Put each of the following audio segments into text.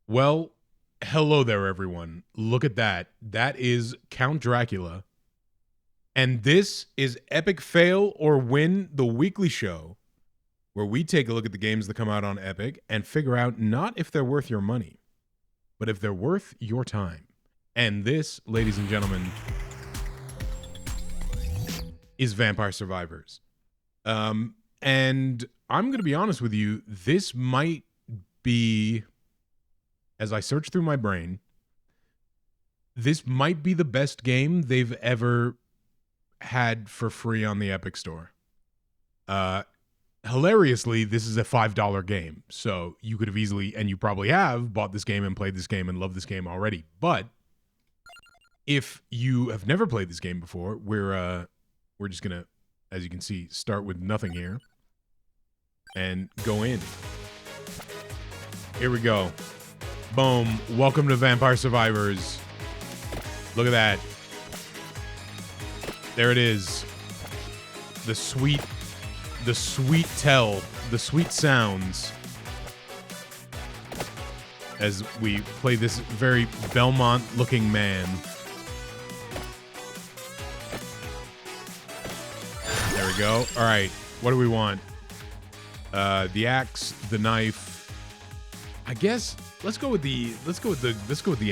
Well, hello there, everyone. Look at that. That is Count Dracula. And this is Epic Fail or Win, the weekly show where we take a look at the games that come out on Epic and figure out not if they're worth your money, but if they're worth your time. And this, ladies and gentlemen, is Vampire Survivors. And I'm going to be honest with you, this might be, as I search through my brain, this might be the best game they've ever had for free on the Epic Store. Hilariously, this is a $5 game, so you could have easily, and you probably have, bought this game and played this game and loved this game already. But if you have never played this game before, we're just gonna, as you can see, start with nothing here and go in. Here we go. Boom. Welcome to Vampire Survivors. Look at that. There it is. The sweet sounds as we play this very Belmont-looking man. There we go. All right. What do we want? The axe, the knife. I guess let's go with the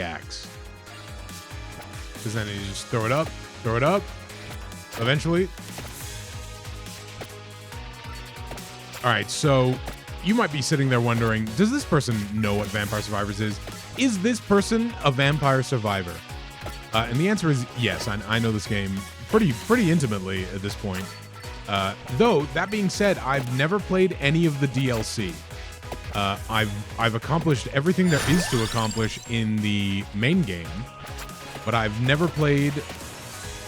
axe. Because then you just throw it up. Eventually. All right, so you might be sitting there wondering, does this person know what Vampire Survivors is? Is this person a vampire survivor? And the answer is yes. I know this game pretty intimately at this point. Though, that being said, I've never played any of the DLC. I've accomplished everything there is to accomplish in the main game, but I've never played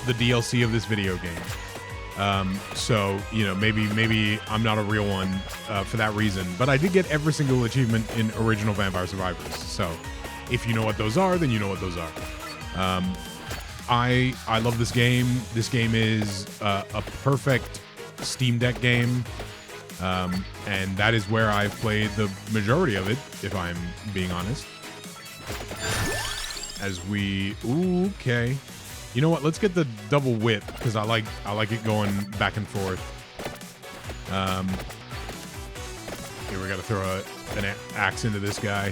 the DLC of this video game. So, you know, maybe I'm not a real one for that reason, but I did get every single achievement in original Vampire Survivors. So if you know what those are, then you know what those are. I love this game. This game is a perfect Steam Deck game. And that is where I've played the majority of it, if I'm being honest. Okay. You know what? Let's get the double whip because I like it going back and forth. Here we got to throw an axe into this guy.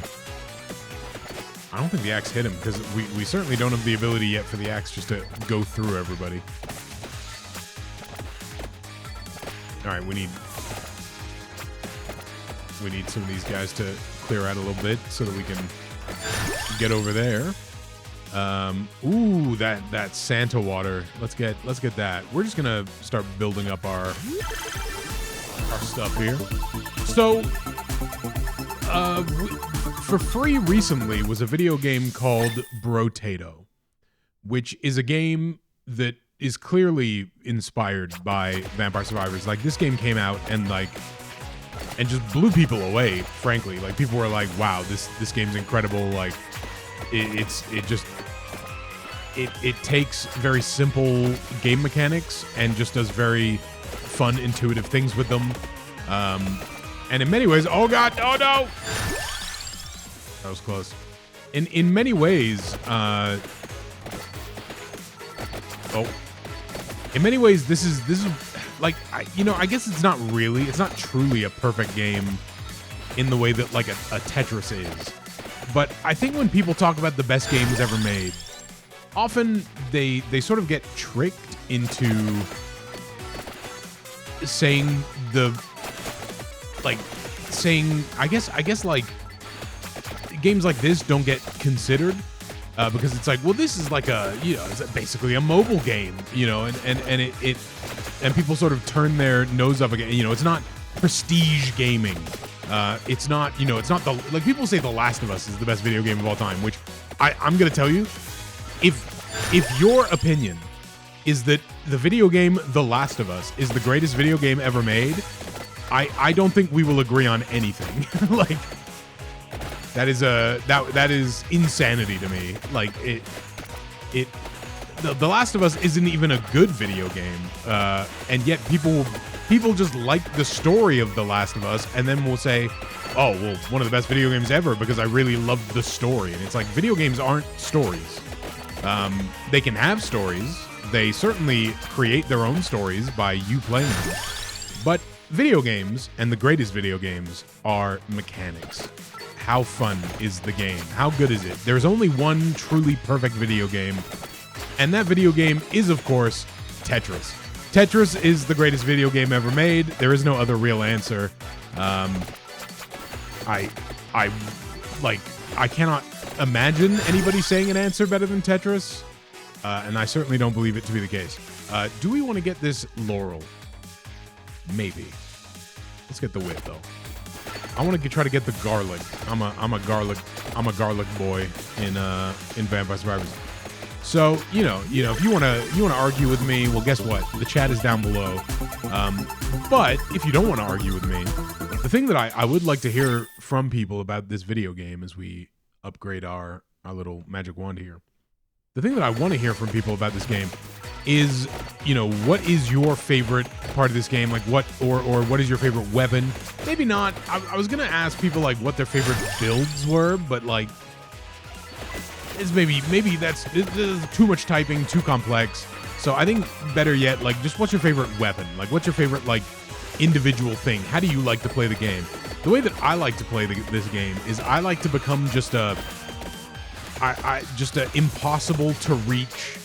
I don't think the axe hit him because we certainly don't have the ability yet for the axe just to go through everybody. All right, we need some of these guys to clear out a little bit so that we can get over there. Ooh, that Santa water. Let's get that. We're just gonna start building up our stuff here. So, for free recently was a video game called Brotato, which is a game that is clearly inspired by Vampire Survivors. Like, this game came out and just blew people away, frankly. Like, people were like, wow, this game's incredible. Like, it takes very simple game mechanics and just does very fun, intuitive things with them. And in many ways, oh god, oh no! That was close. In many ways, in many ways, this is like, I guess it's not truly a perfect game in the way that like a Tetris is. But I think when people talk about the best games ever made, often they sort of get tricked into saying I guess like games like this don't get considered because it's like, well, this is like it's basically a mobile game, and people sort of turn their nose up again. It's not prestige gaming. It's not people say The Last of Us is the best video game of all time, which I'm going to tell you, if your opinion is that the video game The Last of Us is the greatest video game ever made, I don't think we will agree on anything. Like, that is insanity to me. Like, The Last of Us isn't even a good video game, and yet people just like the story of The Last of Us, and then will say, oh, well, one of the best video games ever because I really loved the story. And it's like, video games aren't stories. They can have stories. They certainly create their own stories by you playing them. But video games, and the greatest video games, are mechanics. How fun is the game? How good is it? There's only one truly perfect video game, and that video game is, of course, Tetris. Tetris is the greatest video game ever made. There is no other real answer. I cannot imagine anybody saying an answer better than Tetris, and I certainly don't believe it to be the case. Do we want to get this laurel? Maybe. Let's get the whip though. I want to try to get the garlic. I'm a garlic boy in Vampire Survivors. So you know, if you wanna argue with me, well, guess what? The chat is down below. But if you don't want to argue with me, the thing that I would like to hear from people about this video game as we upgrade our little magic wand here. The thing that I want to hear from people about this game is, what is your favorite part of this game? Like what what is your favorite weapon? Maybe not. I was gonna ask people like what their favorite builds were, but like it's maybe that's too much typing, too complex. So I think better yet, like just what's your favorite weapon? Like what's your favorite like individual thing? How do you like to play the game? The way that I like to play this game is I like to become just a impossible to reach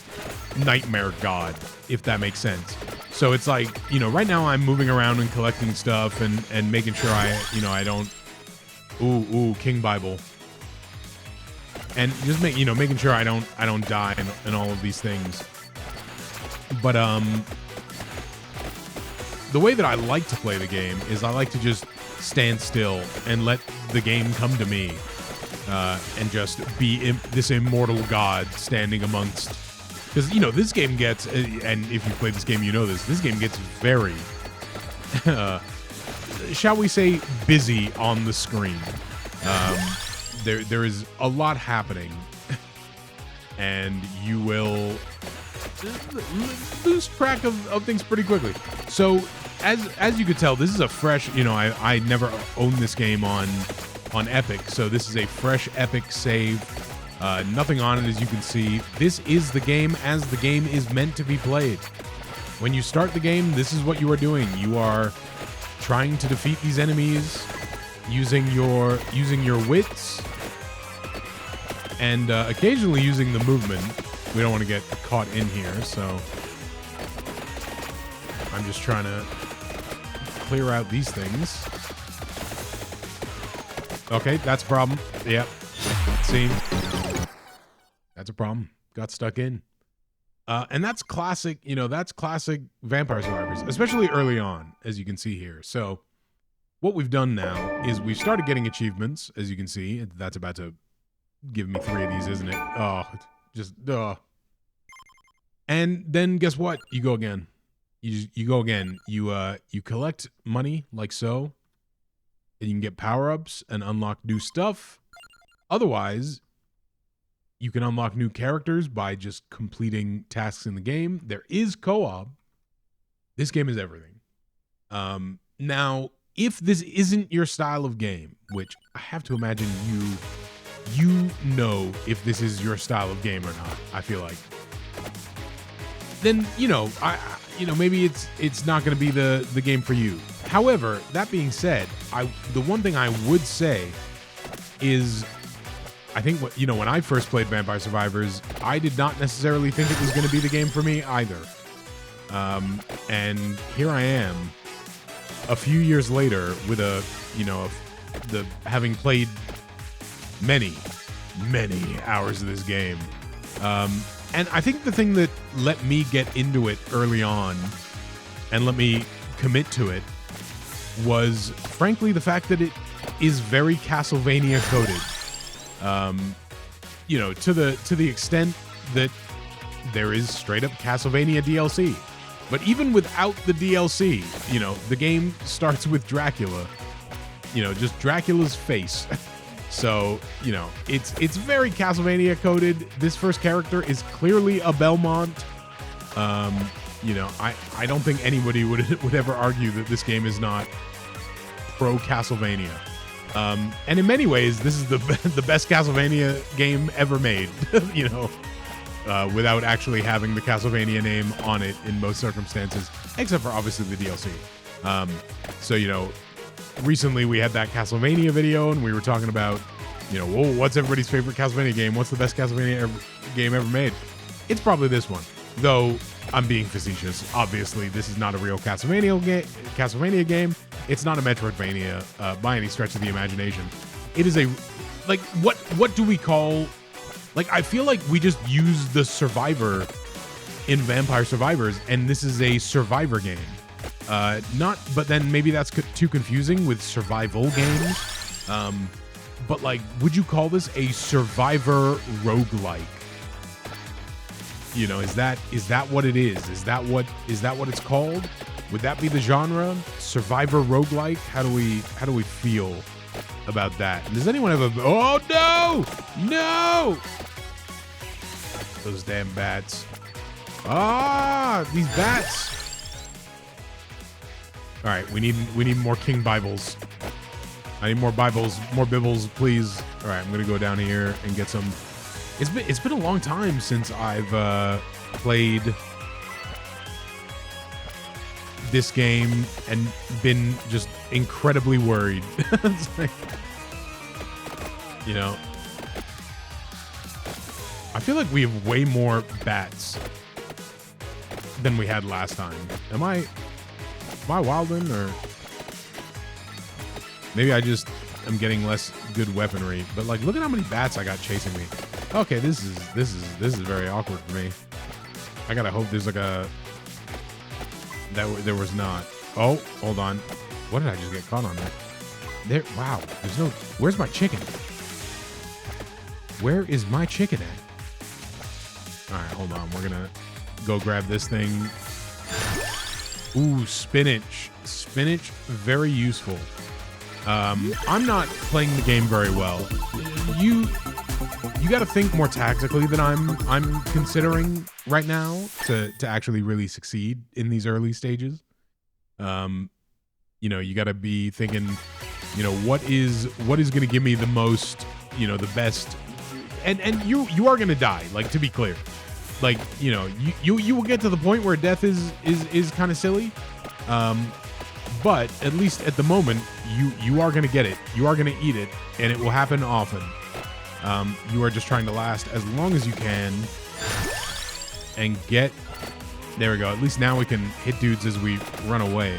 nightmare god, if that makes sense. So it's like, right now I'm moving around and collecting stuff and making sure I don't King Bible. And just making sure I don't die and all of these things. But the way that I like to play the game is I like to just stand still and let the game come to me, and just be this immortal god standing amongst. Because, this game gets, and if you play this game, this game gets very, shall we say, busy on the screen. There is a lot happening, and you will lose track of things pretty quickly. So, as you could tell, this is a fresh, I never owned this game on Epic, so this is a fresh Epic save. Nothing on it, as you can see. This is the game as the game is meant to be played. When you start the game, this is what you are doing. You are trying to defeat these enemies using your wits and occasionally using the movement. We don't want to get caught in here, so I'm just trying to clear out these things. Okay, that's a problem. Yep. See? That's a problem. Got stuck in. And that's classic, that's classic Vampire Survivors, especially early on, as you can see here. So what we've done now is we've started getting achievements, as you can see. That's about to give me 3 of these, isn't it? Oh, just, And then guess what? You go again. You go again. You collect money like so, and you can get power-ups and unlock new stuff. Otherwise, you can unlock new characters by just completing tasks in the game. There is co-op. This game is everything. Now, if this isn't your style of game, which I have to imagine you know if this is your style of game or not, I feel like, then maybe it's not going to be the game for you. However, that being said, the one thing I would say is, I think when I first played Vampire Survivors, I did not necessarily think it was going to be the game for me either. And here I am, a few years later, with having played many hours of this game. And I think the thing that let me get into it early on and let me commit to it was, frankly, the fact that it is very Castlevania coded. To the extent that there is straight up Castlevania DLC. But even without the DLC, the game starts with Dracula. Just Dracula's face. So, it's very Castlevania coded. This first character is clearly a Belmont. I don't think anybody would ever argue that this game is not pro Castlevania. And in many ways, this is the the best Castlevania game ever made. You know, without actually having the Castlevania name on it in most circumstances, except for obviously the DLC. So you know, recently we had that Castlevania video, and we were talking about, you know, whoa, what's everybody's favorite Castlevania game? What's the best Castlevania game ever made? It's probably this one, though. I'm being facetious. Obviously, this is not a real Castlevania game. It's not a Metroidvania by any stretch of the imagination. It is a, like, what do we call, like, I feel like we just use the survivor in Vampire Survivors, and this is a survivor game. But then maybe that's too confusing with survival games. But like, would you call this a survivor roguelike? You know, is that what it is? Is that what it's called? Would that be the genre? Survivor roguelike? How do we feel about that? And does anyone have a, oh no! No! Those damn bats. Ah, these bats. All right, we need more King Bibles. I need more Bibles, more Bibbles, please. All right, I'm gonna go down here and get some. It's been a long time since I've played this game and been just incredibly worried. It's like, you know, I feel like we have way more bats than we had last time. Am I wilding, or maybe I just am getting less good weaponry? But like, look at how many bats I got chasing me. Okay, this is very awkward for me. I gotta hope there's like a there was not. Oh, hold on. What did I just get caught on there? Wow. There's no. Where's my chicken? Where is my chicken at? All right, hold on. We're gonna go grab this thing. Ooh, spinach. Spinach, very useful. I'm not playing the game very well. You got to think more tactically than I'm considering right now to actually really succeed in these early stages. You know, you got to be thinking, you know, what is going to give me the most, you know, the best, and you are going to die. Like, to be clear, like, you know, you will get to the point where death is kind of silly. But at least at the moment, you are going to get it. You are going to eat it, and it will happen often. You are just trying to last as long as you can and get... There we go. At least now we can hit dudes as we run away.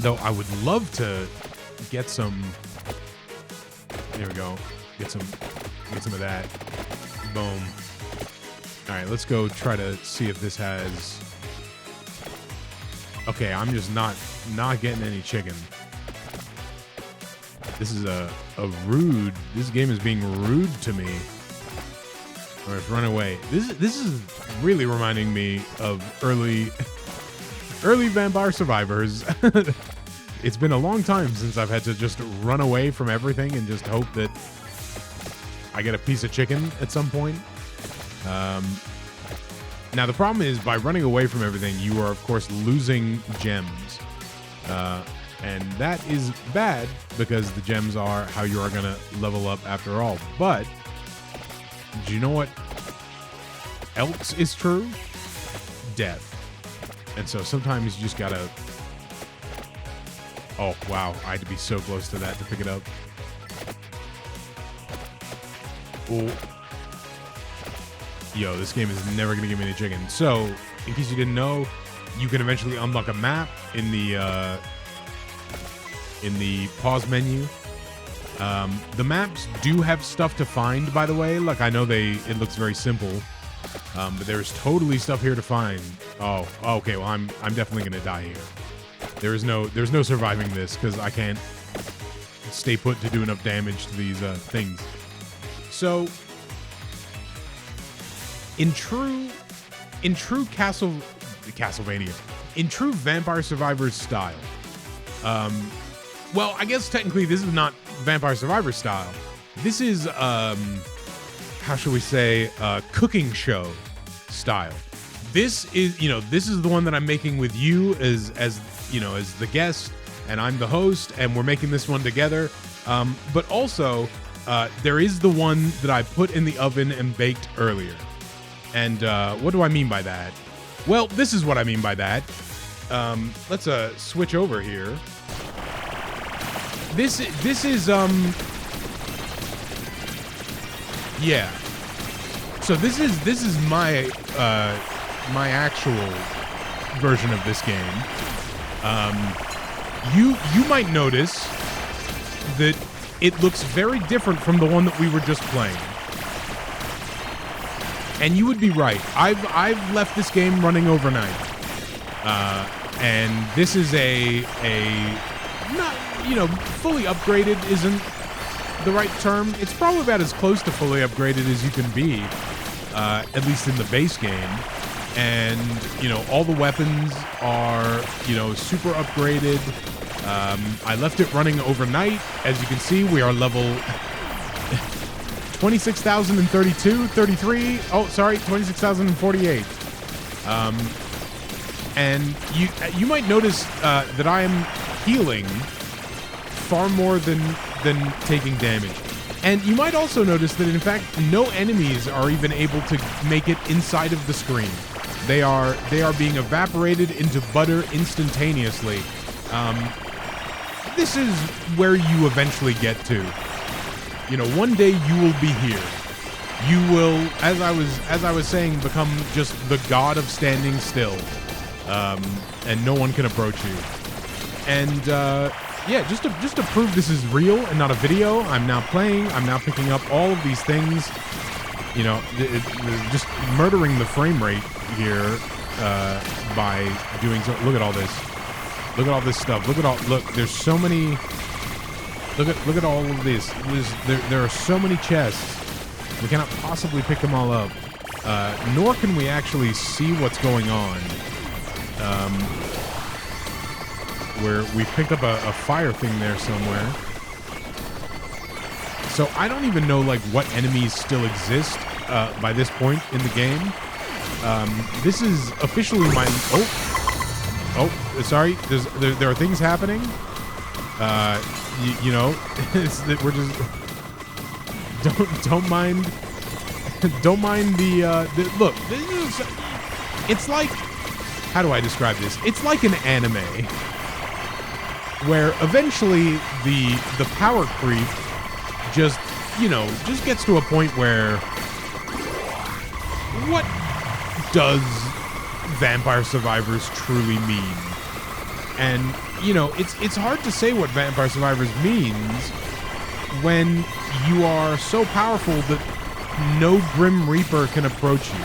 Though I would love to get some... There we go. Get some of that. Boom. All right, let's go try to see if this has... Okay, I'm just not getting any chicken. This is a rude. This game is being rude to me. All right, run away. This is really reminding me of early Vampire Survivors. It's been a long time since I've had to just run away from everything and just hope that I get a piece of chicken at some point. Now the problem is, by running away from everything, you are of course losing gems. And that is bad because the gems are how you are going to level up after all. But do you know what else is true? Death. And so sometimes you just got to... Oh, wow. I had to be so close to that to pick it up. Oh. Yo, this game is never going to give me any chicken. So, in case you didn't know, you can eventually unlock a map in the pause menu. The maps do have stuff to find, by the way. Like, I know it looks very simple, but there's totally stuff here to find. Oh, okay. Well, I'm definitely gonna die here. There's no surviving this because I can't stay put to do enough damage to these things. So, in true Castlevania, in true Vampire Survivors style. Well, I guess technically this is not Vampire Survivor style. This is, how shall we say, cooking show style. This is, this is the one that I'm making with you as the guest, and I'm the host, and we're making this one together. But also, there is the one that I put in the oven and baked earlier. And what do I mean by that? Well, this is what I mean by that. Let's switch over here. This is yeah. So this is my my actual version of this game. You might notice that it looks very different from the one that we were just playing. And you would be right. I've left this game running overnight. And this is a not, you know, fully upgraded isn't the right term. It's probably about as close to fully upgraded as you can be, at least in the base game. And, you know, all the weapons are, you know, super upgraded. I left it running overnight. As you can see, we are level 26,032, 33. Oh, sorry, 26,048. And you might notice that I am healing far more than taking damage. And you might also notice that, in fact, no enemies are even able to make it inside of the screen. They are being evaporated into butter instantaneously. This is where you eventually get to. You know, one day you will be here. You will, as I was saying, become just the god of standing still, and no one can approach you. And yeah, just to prove this is real and not a video, I'm now picking up all of these things. You know, just murdering the frame rate here by doing so. Look at all this. Look at all this stuff. Look, there's so many. Look at all of this. There are so many chests. We cannot possibly pick them all up. Nor can we actually see what's going on. Where we picked up a fire thing there somewhere. So I don't even know like what enemies still exist by this point in the game. This is officially my sorry. There are things happening. You know, it's that we're just don't mind the look. This is, it's like, how do I describe this? It's like an anime where eventually the power creep just gets to a point where, what does Vampire Survivors truly mean? And, you know, it's hard to say what Vampire Survivors means when you are so powerful that no Grim Reaper can approach you,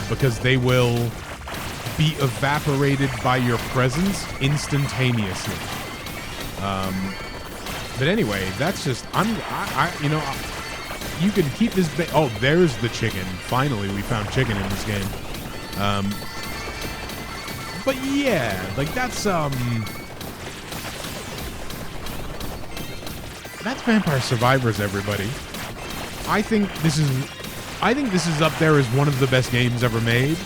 because they will be evaporated by your presence instantaneously. But anyway, that's just, you know, you can keep this, oh, there's the chicken. Finally, we found chicken in this game. But yeah, like that's Vampire Survivors, everybody. I think this is up there as one of the best games ever made.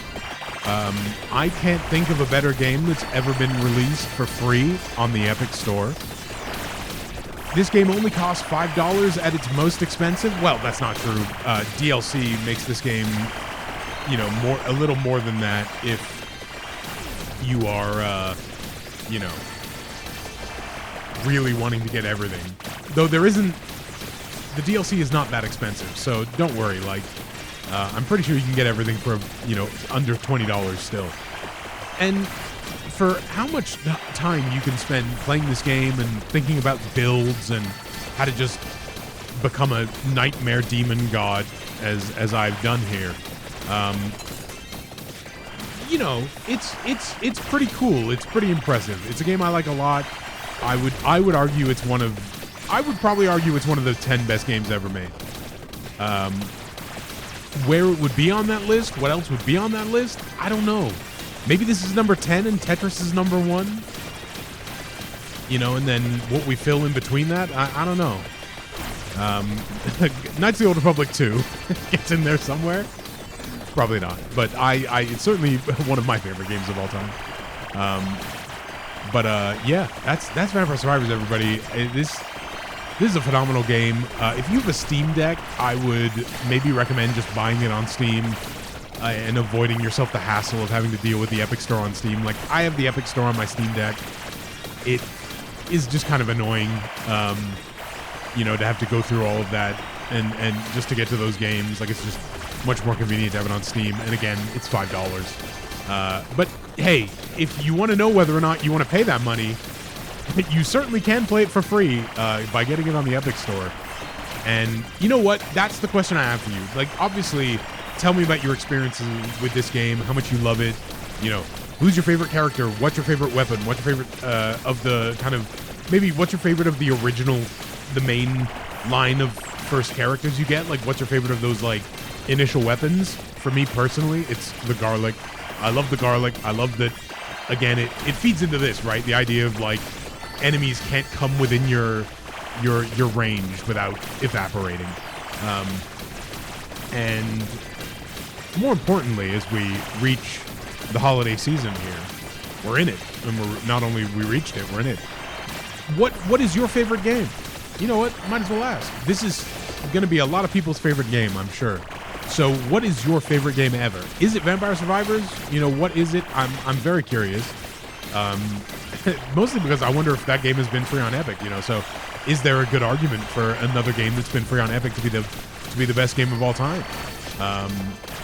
I can't think of a better game that's ever been released for free on the Epic Store. This game only costs $5 at its most expensive. Well, that's not true. DLC makes this game, you know, a little more than that if you are, you know, really wanting to get everything. Though the DLC is not that expensive, so don't worry. Like, I'm pretty sure you can get everything for, you know, under $20 still. And for how much time you can spend playing this game and thinking about builds and how to just become a nightmare demon god, as I've done here, you know, it's pretty cool. It's pretty impressive. It's a game I like a lot. I would argue it's one of the 10 best games ever made. Where it would be on that list, what else would be on that list, I don't know. Maybe this is number 10 and Tetris is number 1. You know, and then what we fill in between that, I don't know. Knights of the Old Republic 2 gets in there somewhere. Probably not, but it's certainly one of my favorite games of all time. But yeah, that's Vampire Survivors, everybody. This is a phenomenal game. If you have a Steam Deck, I would maybe recommend just buying it on Steam and avoiding yourself the hassle of having to deal with the Epic Store on Steam. Like, I have the Epic Store on my Steam Deck. It is just kind of annoying, you know, to have to go through all of that and just to get to those games. Like, it's just much more convenient to have it on Steam. And again, it's $5. But hey, if you want to know whether or not you want to pay that money, you certainly can play it for free by getting it on the Epic Store. And you know what? That's the question I have for you. Like, obviously, tell me about your experiences with this game, how much you love it. You know, who's your favorite character? What's your favorite weapon? What's your favorite of the kind of, maybe what's your favorite of the original, the main line of first characters you get? Like, what's your favorite of those, like, initial weapons? For me personally, it's the garlic. I love the garlic. I love that, again, it feeds into this, right? The idea of, like, enemies can't come within your range without evaporating. And more importantly, as we reach the holiday season here, we're in it. And we're not only we reached it, we're in it. What is your favorite game? You know what? Might as well ask. This is going to be a lot of people's favorite game, I'm sure. So what is your favorite game ever? Is it Vampire Survivors? You know, what is it? I'm very curious. Mostly because I wonder if that game has been free on Epic, you know. So is there a good argument for another game that's been free on Epic to be the best game of all time?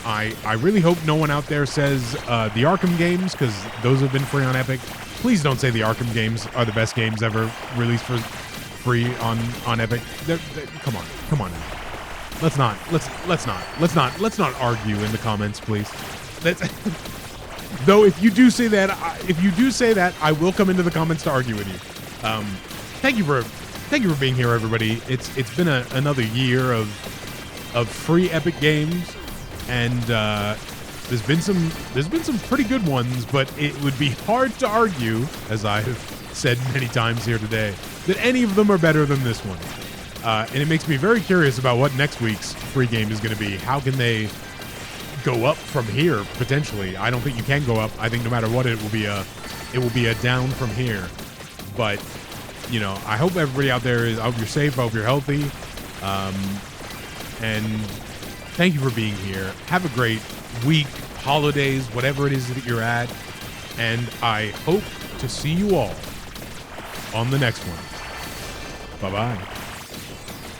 I really hope no one out there says the Arkham games, because those have been free on Epic. Please don't say the Arkham games are the best games ever released for free on Epic. Come on now. Let's not argue in the comments, please. Though if you do say that, I will come into the comments to argue with you. Thank you for being here, everybody. It's been another year of free Epic games, and there's been some pretty good ones, but it would be hard to argue, as I have said many times here today, that any of them are better than this one. And it makes me very curious about what next week's free game is going to be. How can they go up from here, potentially? I don't think you can go up. I think no matter what, it will be a down from here. But, you know, I hope everybody out there I hope you're safe. I hope you're healthy. And thank you for being here. Have a great week, holidays, whatever it is that you're at. And I hope to see you all on the next one. Bye-bye.